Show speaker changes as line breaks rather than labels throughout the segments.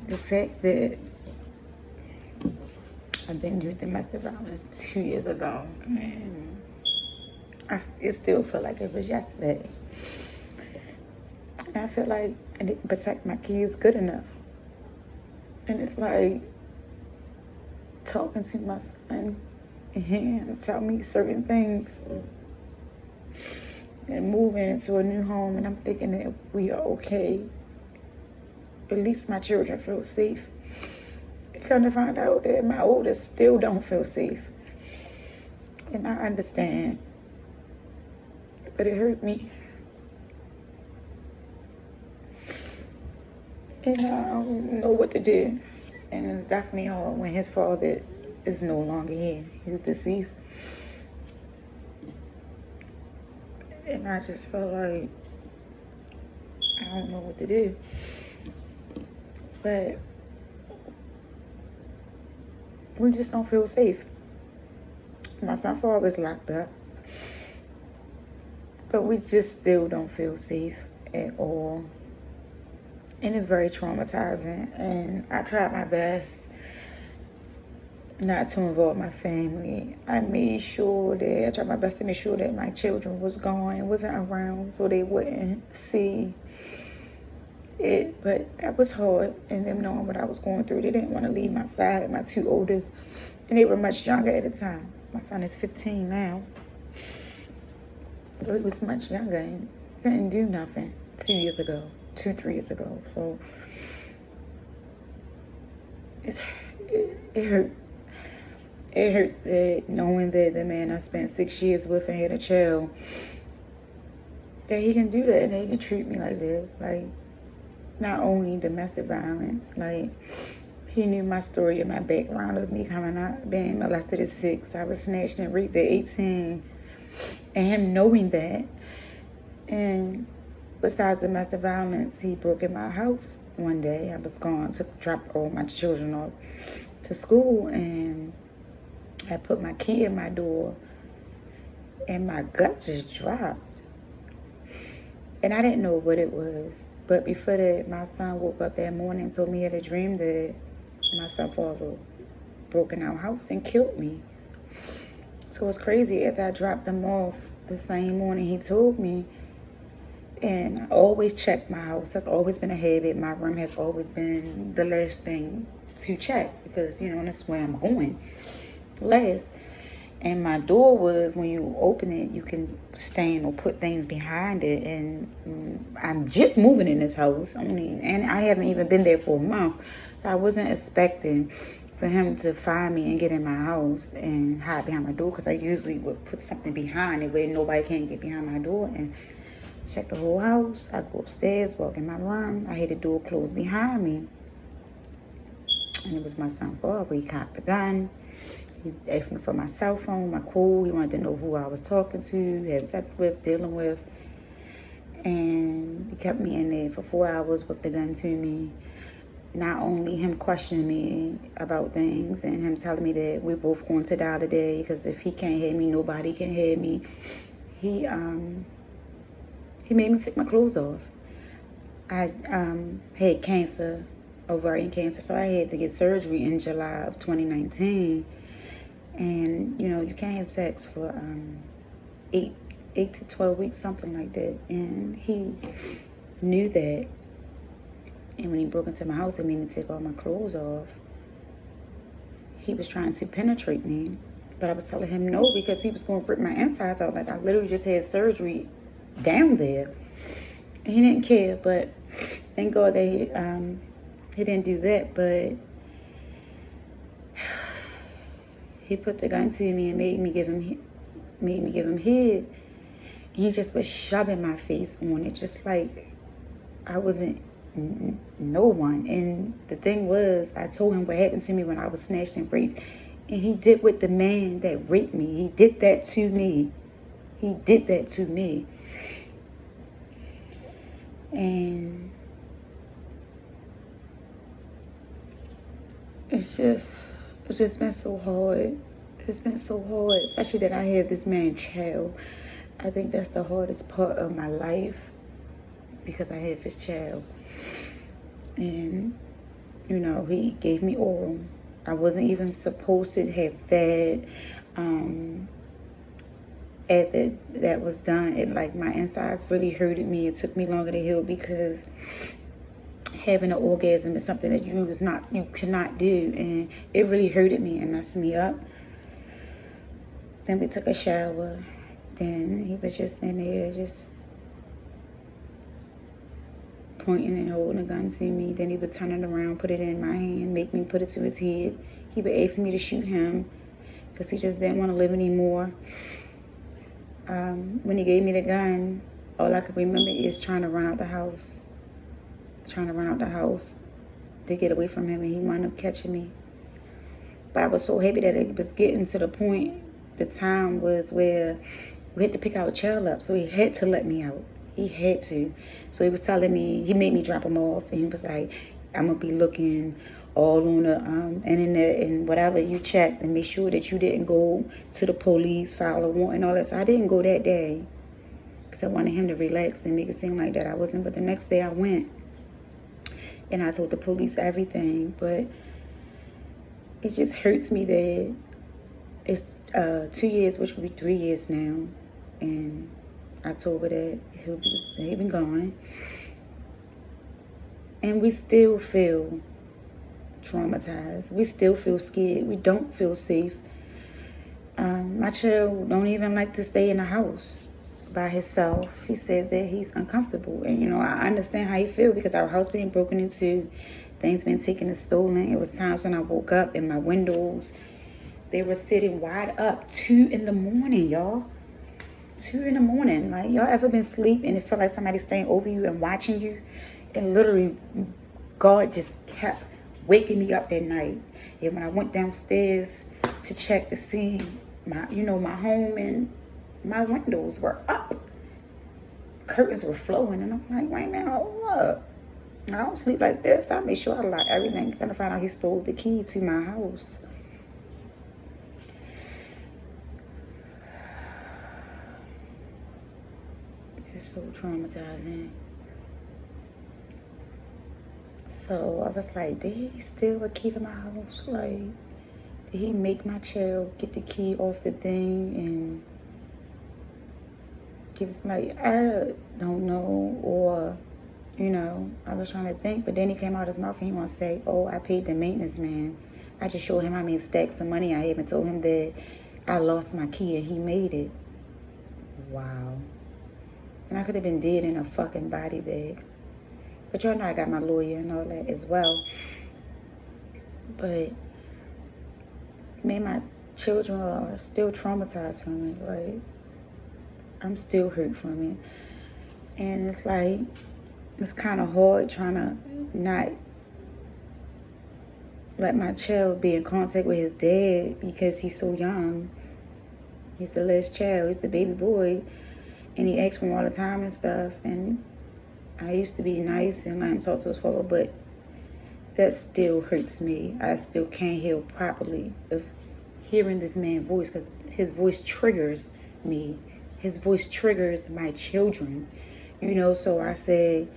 the fact that I've been through domestic violence 2 years ago, and it still feel like it was yesterday. And I feel like I didn't protect my kids good enough. And it's like talking to my son and him tell me certain things and moving into a new home, and I'm thinking that we are okay. At least my children feel safe. Come to find out that my oldest still don't feel safe. And I understand. But it hurt me. And I don't know what to do. And it's definitely hard when his father is no longer here. He's deceased. And I just feel like I don't know what to do. But we just don't feel safe. My son father is locked up. But we just still don't feel safe at all. And it's very traumatizing. And I tried my best not to involve my family. I tried my best to make sure that my children was gone, wasn't around, so they wouldn't see it. But that was hard. And them knowing what I was going through, they didn't want to leave my side, my two oldest. And they were much younger at the time. My son is 15 now. So he was much younger and couldn't do nothing 3 years ago. So it hurt. It hurts that knowing that the man I spent 6 years with and had a child, that he can do that and he can treat me like that. Like, not only domestic violence, like, he knew my story and my background of me coming out, being molested at 6. I was snatched and raped at 18. And him knowing that. And besides domestic violence, he broke in my house one day. I was gone to drop all my children off to school, and I put my key in my door, and my gut just dropped. And I didn't know what it was. But before that, my son woke up that morning and told me he had a dream that my son father broke in our house and killed me. So it's crazy. After I dropped him off the same morning he told me, and I always check my house. That's always been a habit. My room has always been the last thing to check because, that's where I'm going last. And my door was, when you open it, you can stand or put things behind it. And I'm just moving in this house. And I haven't even been there for a month. So I wasn't expecting for him to find me and get in my house and hide behind my door, because I usually would put something behind it where nobody can get behind my door and check the whole house. I go upstairs, walk in my room. I hear the door close behind me. And it was my son father. He cocked the gun. He asked me for my cell phone, my code. He wanted to know who I was talking to, had sex with, dealing with. And he kept me in there for 4 hours with the gun to me. Not only him questioning me about things and him telling me that we're both going to die today, because if he can't hear me, nobody can hear me. He made me take my clothes off. I had cancer, ovarian cancer, so I had to get surgery in July of 2019. And, you can't have sex for 8 to 12 weeks, something like that. And he knew that. And when he broke into my house and made me take all my clothes off, he was trying to penetrate me. But I was telling him no, because he was going to rip my insides out. Like, I literally just had surgery down there. And he didn't care, but thank God that he didn't do that. But he put the gun to me and made me give him head. And he just was shoving my face on it, just like I wasn't no one. And the thing was, I told him what happened to me when I was snatched and raped, and he did with the man that raped me. He did that to me. And it's just been so hard. It's been so hard, especially that I have this man child. I think that's the hardest part of my life, because I have his child. And You know, he gave me oral. I wasn't even supposed to have that. After that was done, it like my insides really hurted me. It took me longer to heal because having an orgasm is something that you cannot do, and it really hurted me and messed me up. Then we took a shower. Then he was just in there, just pointing and holding a gun to me. Then he would turn it around, put it in my hand, make me put it to his head. He would ask me to shoot him because he just didn't want to live anymore. When he gave me the gun, all I could remember is trying to run out the house. Trying to run out the house to get away from him, and he wound up catching me. But I was so happy that it was getting to the point, the time was where we had to pick our child up, so he had to let me out. He had to. So he was telling me, he made me drop him off, and he was like, I'm going to be looking all on the internet and whatever you checked, and make sure that you didn't go to the police, file a warrant and all that. So I didn't go that day because I wanted him to relax and make it seem like that I wasn't. But the next day I went, and I told the police everything. But it just hurts me that it's 2 years, which will be 3 years now, in October, that he been gone. And we still feel traumatized. We still feel scared. We don't feel safe. My child don't even like to stay in the house by himself. He said that he's uncomfortable. And, you know, I understand how he feel because our house being broken into, things been taken and stolen. It was times when I woke up and my windows, they were sitting wide up. 2 in the morning, y'all. 2 in the morning. Like, y'all ever been asleep and it felt like somebody's staying over you and watching you? And literally, God just kept waking me up that night. And when I went downstairs to check to see my home, and my windows were up, curtains were flowing, and I'm like, wait a minute, hold up. I don't sleep like this. I made sure I locked everything. Gonna find out he stole the key to my house. It's so traumatizing. So I was like, did he steal a key to my house? Like, did he make my child get the key off the thing and give us, like, I don't know. Or, I was trying to think, but then he came out his mouth and he want to say, oh, I paid the maintenance man. I just showed him how many stacks of money I have and told him that I lost my key and he made it. Wow. And I could have been dead in a fucking body bag. But y'all know I got my lawyer and all that as well. But, man, my children are still traumatized from it. Like, I'm still hurt from it. And it's like, it's kind of hard trying to not let my child be in contact with his dad because he's so young. He's the last child. He's the baby boy. And he asks for him all the time and stuff. And I used to be nice and let him talk to his father, but that still hurts me. I still can't heal properly of hearing this man's voice, because his voice triggers me. His voice triggers my children. So I say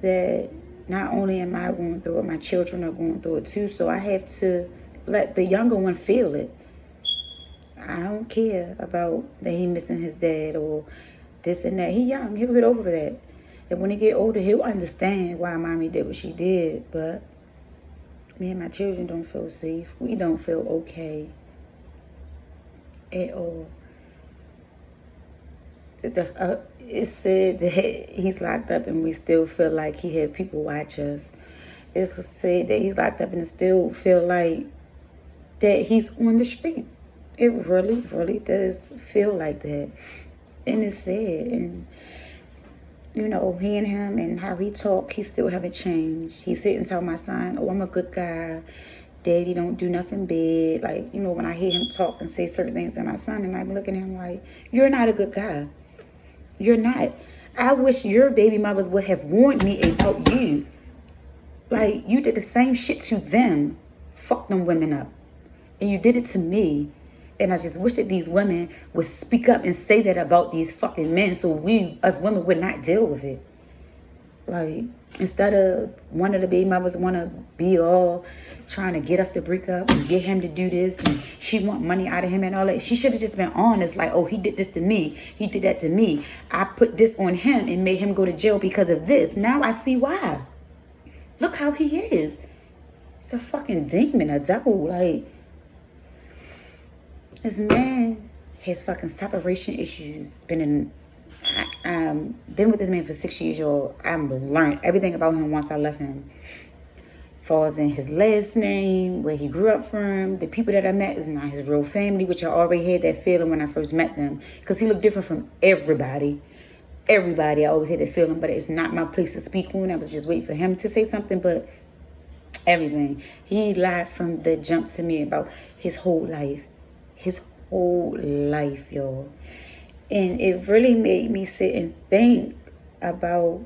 that not only am I going through it, my children are going through it too. So I have to let the younger one feel it. I don't care about that he missing his dad or this and that. He young. He'll get over that. And when he get older, he'll understand why mommy did what she did. But me and my children don't feel safe. We don't feel okay at all. It said that he's locked up and we still feel like he had people watch us. It's said that he's locked up and still feel like that he's on the street. It really, really does feel like that. And it's sad. And, he and him and how he talk, he still haven't changed. He sit and tell my son, oh, I'm a good guy. Daddy don't do nothing bad. Like, when I hear him talk and say certain things to my son, and I'm looking at him like, you're not a good guy. You're not. I wish your baby mothers would have warned me about you. Like, you did the same shit to them. Fuck them women up. And you did it to me. And I just wish that these women would speak up and say that about these fucking men so we, as women, would not deal with it. Like, instead of one of the baby mothers want to be all trying to get us to break up and get him to do this, and she want money out of him and all that, she should have just been honest. Like, oh, he did this to me, he did that to me, I put this on him and made him go to jail because of this. Now I see why. Look how he is. He's a fucking demon, a devil. Like, this man has fucking separation issues. Been with this man for 6 years, y'all. I've learned everything about him once I left him. Falls in his last name, where he grew up from. The people that I met is not his real family, which I already had that feeling when I first met them, because he looked different from everybody. I always had that feeling, but it's not my place to speak on. I was just waiting for him to say something, but everything. He lied from the jump to me about his whole life. His whole life, y'all. And it really made me sit and think about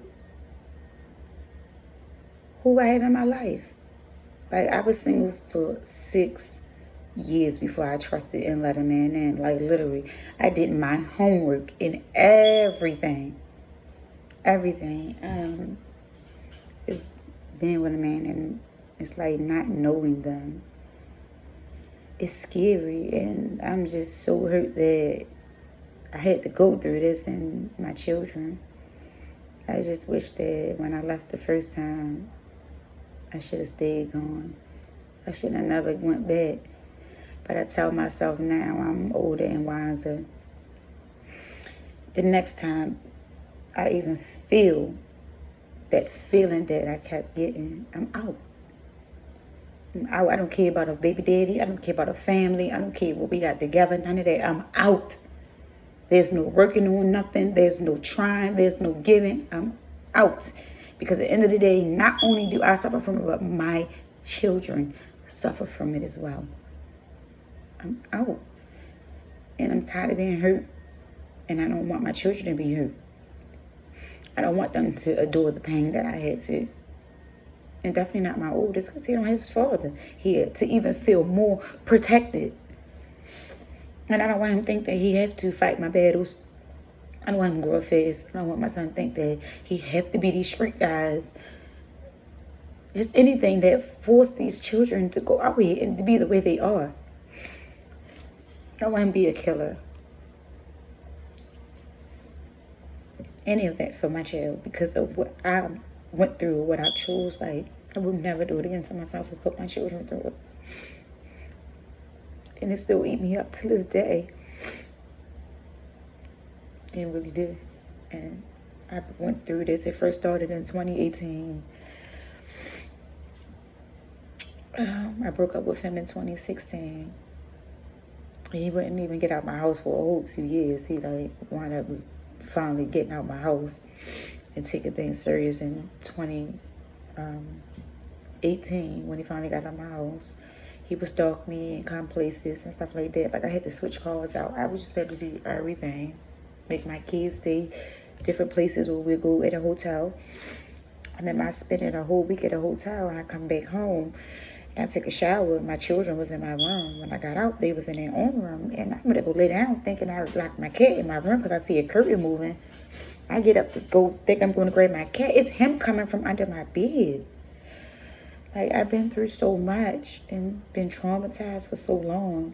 who I have in my life. Like, I was single for 6 years before I trusted and let a man in. Like, literally, I did my homework in everything. It's being with a man, and it's like not knowing them. It's scary, and I'm just so hurt that I had to go through this and my children. I just wish that when I left the first time, I should have stayed gone. I should have never went back. But I tell myself now, I'm older and wiser, the next time I even feel that feeling that I kept getting, I'm out. I don't care about a baby daddy. I don't care about a family. I don't care what we got together. None of that. I'm out. There's no working on nothing. There's no trying. There's no giving. I'm out. Because at the end of the day, not only do I suffer from it, but my children suffer from it as well. I'm out. And I'm tired of being hurt. And I don't want my children to be hurt. I don't want them to endure the pain that I had to. And definitely not my oldest, because he don't have his father here to even feel more protected. And I don't want him to think that he have to fight my battles. I don't want him to grow up fast. I don't want my son to think that he have to be these street guys. Just anything that force these children to go out here and to be the way they are. I don't want him to be a killer. Any of that for my child, because of what I went through, what I chose. Like, I would never do it again to myself or put my children through it. And it still eat me up to this day. It really did. And I went through this. It first started in 2018. I broke up with him in 2016. He wouldn't even get out my house for a whole 2 years. He wound up finally getting out my house and taking things serious in 2018 when he finally got out my house. He would stalk me and come places and stuff like that. Like, I had to switch cars out. I was just had to do everything. Make my kids stay different places where we go at a hotel. And then I spending a whole week at a hotel, and I come back home and I took a shower. My children was in my room. When I got out, they was in their own room. And I'm going to go lay down thinking I locked my cat in my room because I see a curtain moving. I get up to go think I'm going to grab my cat. It's him coming from under my bed. Like, I've been through so much and been traumatized for so long.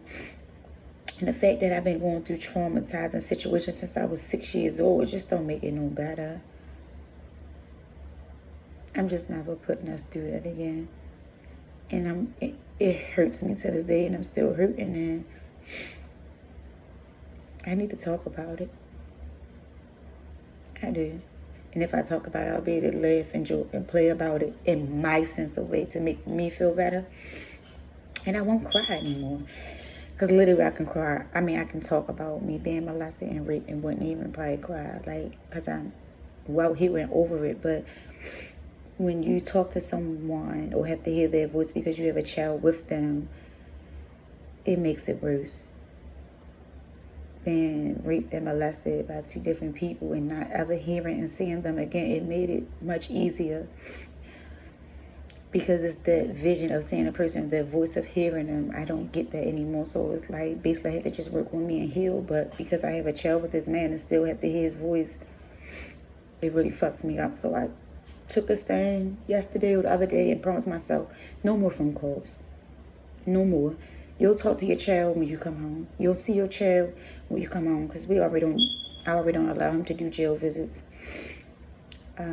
And the fact that I've been going through traumatizing situations since I was 6 years old, it just don't make it no better. I'm just never putting us through that again. And it hurts me to this day, and I'm still hurting, and I need to talk about it. I do. And if I talk about it, I'll be able to laugh and joke and play about it in my sense of way to make me feel better. And I won't cry anymore. Because literally I can cry. I mean, I can talk about me being molested and raped and wouldn't even probably cry. Like, because I'm well here and over it. But when you talk to someone or have to hear their voice because you have a child with them, it makes it worse. Being raped and molested by two different people and not ever hearing and seeing them again, it made it much easier. Because it's that vision of seeing a person, that voice of hearing them. I don't get that anymore. So it's like, basically I have to just work on me and heal. But because I have a child with this man and still have to hear his voice, it really fucks me up. So took a stand yesterday or the other day and promised myself, no more phone calls. No more. You'll talk to your child when you come home. You'll see your child when you come home, because I already don't allow him to do jail visits. But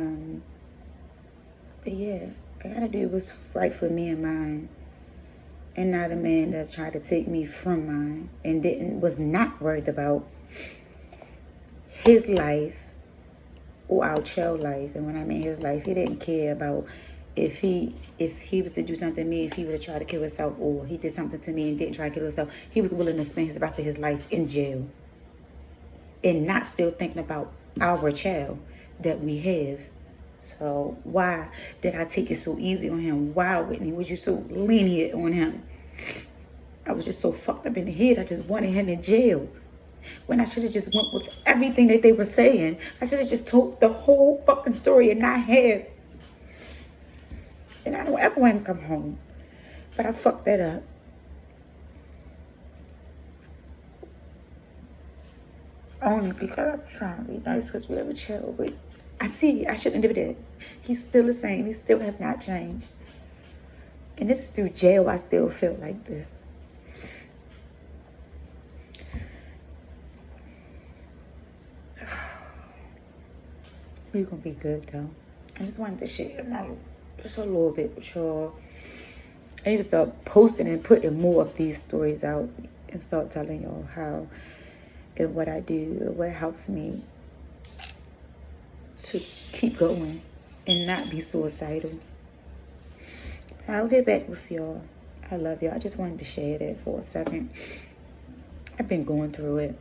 yeah, I gotta do what's right for me and mine, and not a man that's tried to take me from mine and was not worried about his life or our child life. And when I mean his life, he didn't care about if he was to do something to me, if he would have tried to kill himself, or he did something to me and didn't try to kill himself. He was willing to spend the rest of his life in jail and not still thinking about our child that we have. So why did I take it so easy on him? Why, Whitney, was you so lenient on him? I was just so fucked up in the head. I just wanted him in jail, when I should have just went with everything that they were saying. I should have just told the whole fucking story and not have. And I don't ever want him to come home. But I fucked that up. Only because I'm trying to be nice, because we have a child. But I shouldn't have did that. He's still the same. He still have not changed. And this is through jail. I still feel like this. We're gonna be good though. I just wanted to share just a little bit with y'all. I need to start posting and putting more of these stories out and start telling y'all how and what I do, what helps me to keep going and not be suicidal. I'll get back with y'all. I love y'all. I just wanted to share that for a second. I've been going through it.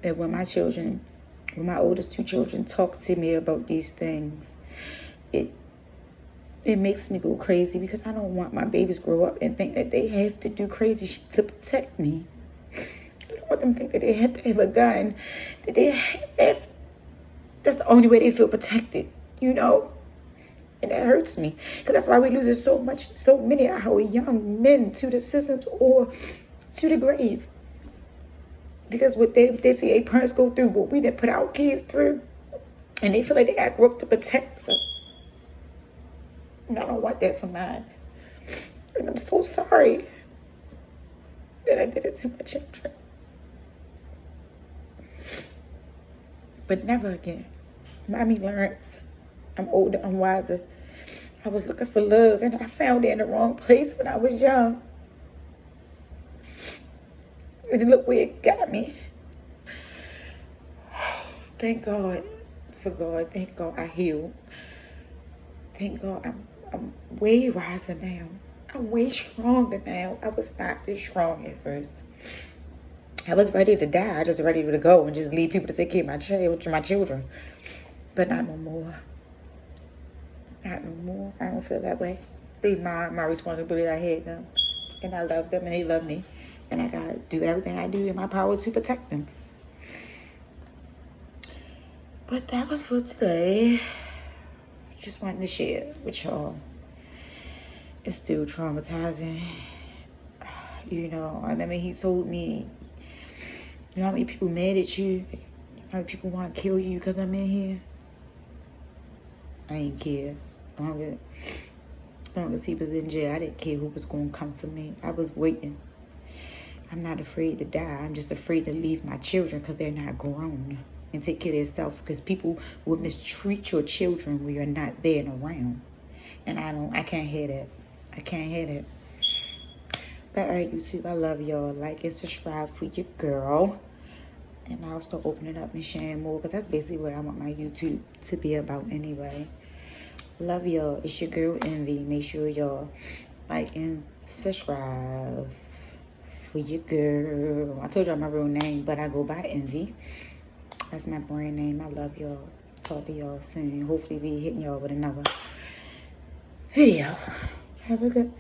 And when my oldest two children talk to me about these things, it makes me go crazy, because I don't want my babies grow up and think that they have to do crazy shit to protect me. I don't want them to think that they have to have a gun, that they have, that's the only way they feel protected, And that hurts me, because that's why we losing so many of our young men to the systems or to the grave. Because what they see their parents go through, what we didn't put our kids through, and they feel like they got to grow up to protect us. And I don't want that for mine. And I'm so sorry that I did it to my children. But never again. Mommy learned. I'm older, I'm wiser. I was looking for love, and I found it in the wrong place when I was young. And look where it got me. Thank God for God. Thank God I healed. Thank God I'm way wiser now. I'm way stronger now. I was not this strong at first. I was ready to die. I just ready to go and just leave people to take care of my children. But not no more. Not no more. I don't feel that way. They my responsibility. I had them. And I love them and they love me. And I gotta do everything I do in my power to protect them. But that was for today. Just wanted to share with y'all. It's still traumatizing. I mean, he told me, how many people mad at you? How many people want to kill you because I'm in here? I ain't care. As long as he was in jail, I didn't care who was going to come for me. I was waiting. I'm not afraid to die. I'm just afraid to leave my children because they're not grown and take care of themselves, because people will mistreat your children when you're not there and around. And I can't hear that. I can't hear that. But all right, YouTube, I love y'all. Like and subscribe for your girl. And I'll start opening up and sharing more, because that's basically what I want my YouTube to be about anyway. Love y'all. It's your girl, Envy. Make sure y'all like and subscribe for your girl. I told y'all my real name, but I go by Envy. That's my brand name. I love y'all. Talk to y'all soon. Hopefully be hitting y'all with another video. Have a good